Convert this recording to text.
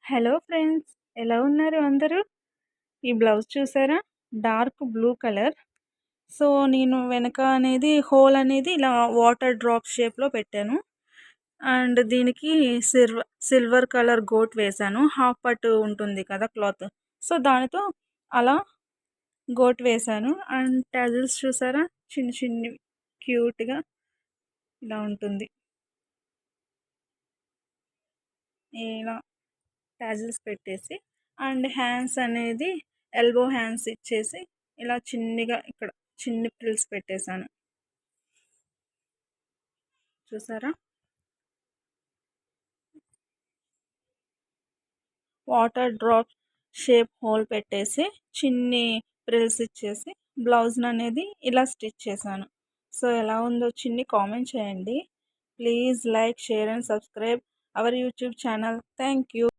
Hello friends, ఎలా ఉన్నారు అందరూ? ఈ బ్లౌజ్ చూసారా? Dark blue colour. సో, నేను వెనక అనేది హోల్ అనేది ఇలా వాటర్ డ్రాప్ షేప్‌లో పెట్టాను. అండ్ దీనికి సిల్వర్ కలర్ గోట్ వేశాను. హాఫ్ పట్టు ఉంటుంది కదా క్లాత్. సో, దానితో అలా గోట్ వేశాను. అండ్ టజిల్స్ చూసారా? చిన్న చిన్నవి క్యూట్‌గా ఇలా ఉంటుంది. ఇలా టాజిల్స్ పెట్టేసి అండ్ హ్యాండ్స్ అనేది ఎల్బో హ్యాండ్స్ ఇచ్చేసి ఇలా చిన్నగా ఇక్కడ చిన్ని ప్రిల్స్ పెట్టేశాను. చూసారా? వాటర్ డ్రాప్ షేప్ హోల్ పెట్టేసి చిన్ని ప్రిల్స్ ఇచ్చేసి బ్లౌజ్ని అనేది ఇలా స్టిచ్ చేశాను. సో ఎలా ఉందో చిన్ని కామెంట్ చేయండి. Please like, share and subscribe our YouTube channel. Thank you.